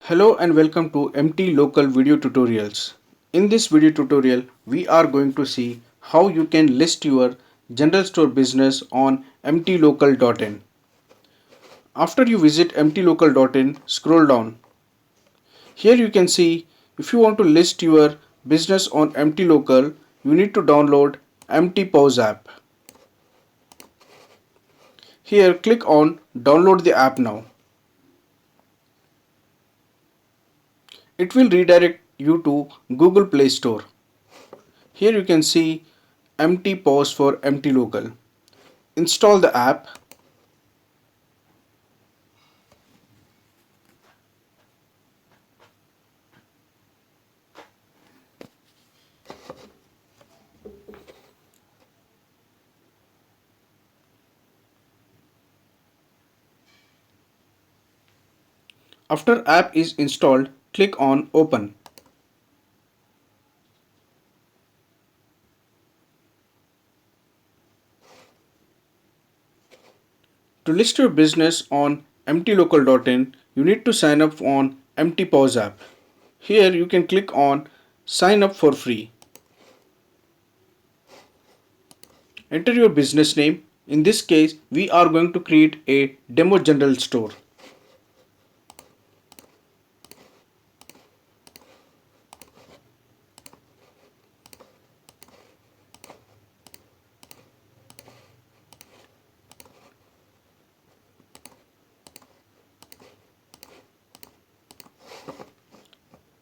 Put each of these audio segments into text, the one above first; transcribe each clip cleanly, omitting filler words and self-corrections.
Hello and welcome to MT Local Video Tutorials. In this video tutorial, we are going to see how you can list your general store business on mtlocal.in. After you visit mtlocal.in, scroll down. Here you can see if you want to list your business on mtlocal, you need to download MT POS app. Here click on download the app now. It will redirect you to Google Play Store. Here you can see MT POS for MT Local. Install the app. After app is installed, click on Open. To list your business on mtlocal.in, you need to sign up on MT POS app. Here you can click on Sign up for free. Enter your business name. In this case, we are going to create a demo general store.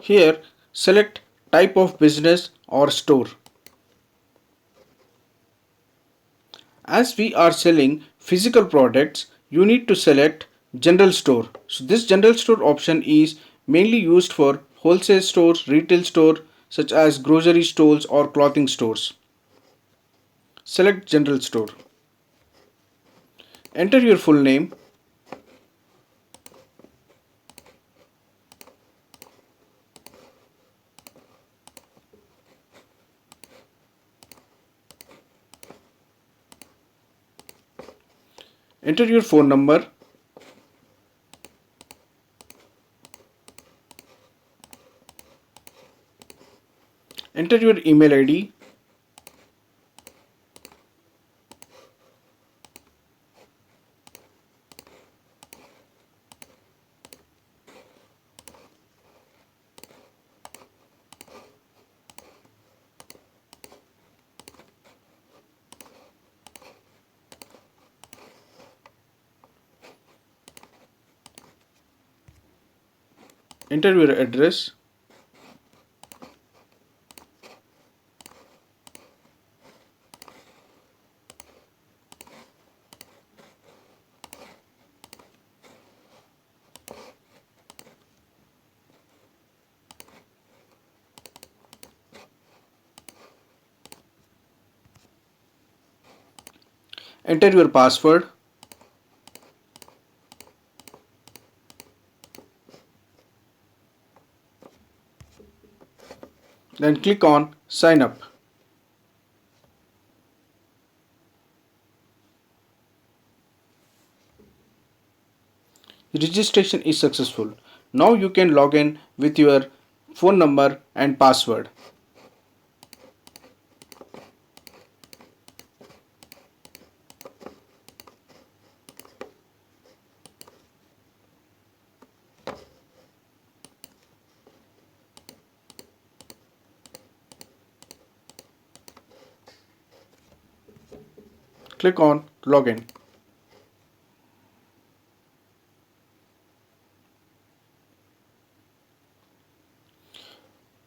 Here, select type of business or store. As we are selling physical products, you need to select general store. So this general store option is mainly used for wholesale stores, retail store such as grocery stores or clothing stores. Select general store. Enter your full name. Enter your phone number. Enter your email ID. Enter your address. Enter your password. Then click on sign up. Registration is successful. Now you can log in with your phone number and password. Click on login.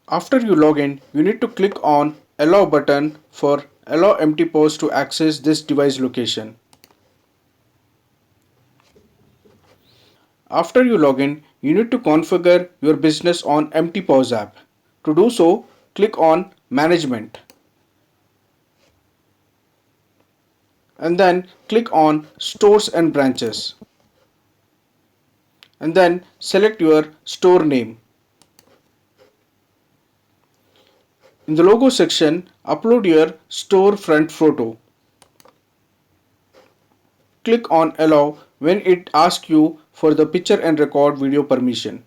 After you log in, you need to click on allow button for allow MT POS to access this device location. After you log in, you need to configure your business on MT POS app. To do so, click on management and then click on stores and branches and then select your store name. In the logo section, upload your store front photo. Click on allow when it asks you for the picture and record video permission.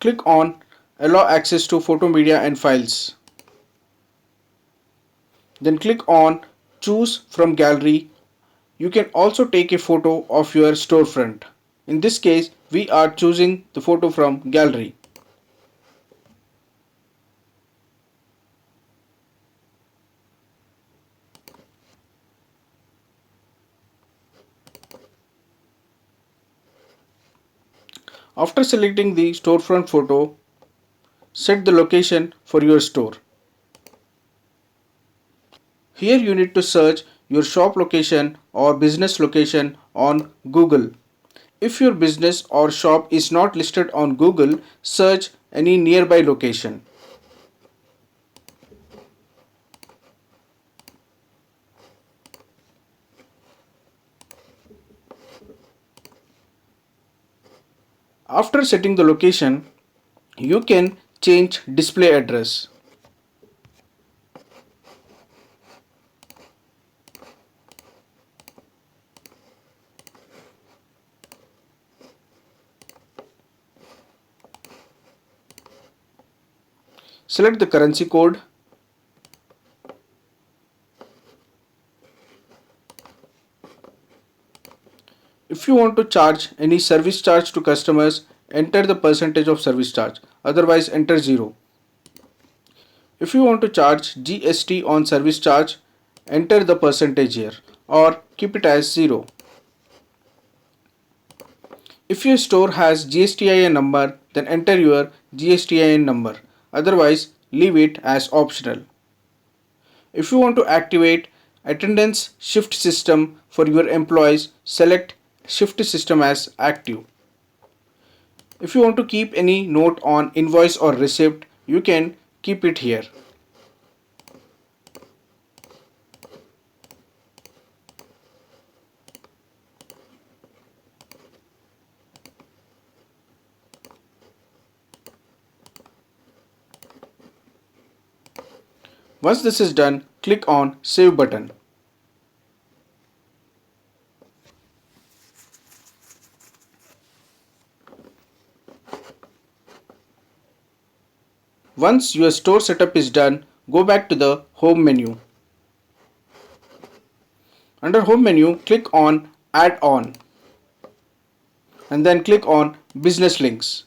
Click on Allow access to photo media and files. Then click on Choose from Gallery. You can also take a photo of your storefront. In this case, we are choosing the photo from Gallery. After selecting the storefront photo, set the location for your store. Here you need to search your shop location or business location on Google. If your business or shop is not listed on Google, search any nearby location. After setting the location, you can change display address. Select the currency code. If you want to charge any service charge to customers, enter the percentage of service charge, otherwise enter 0. If you want to charge GST on service charge, enter the percentage here or keep it as 0. If your store has GSTIN number, then enter your GSTIN number, otherwise leave it as optional. If you want to activate attendance shift system for your employees, select shift system as active. If you want to keep any note on invoice or receipt, you can keep it here. Once this is done, click on Save button. Once your store setup is done, go back to the Home menu. Under Home menu, click on Add On and then click on Business Links.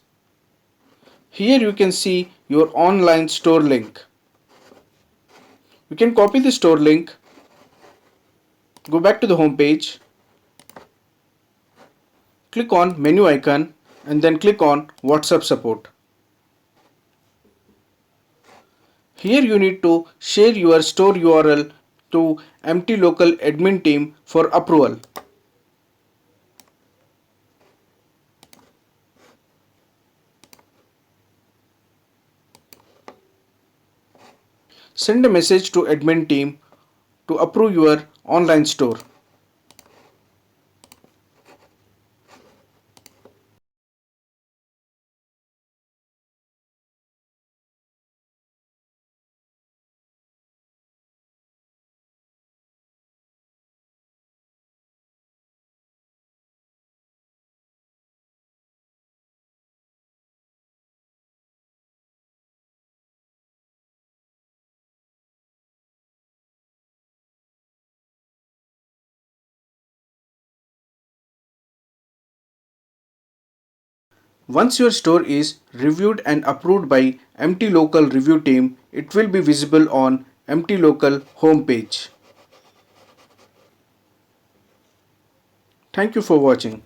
Here you can see your online store link. You can copy the store link, go back to the home page, click on menu icon and then click on WhatsApp support. Here you need to share your store URL to MT local admin team for approval. Send a message to admin team to approve your online store. Once your store is reviewed and approved by MT local review team, it will be visible on MT local home page. Thank you for watching.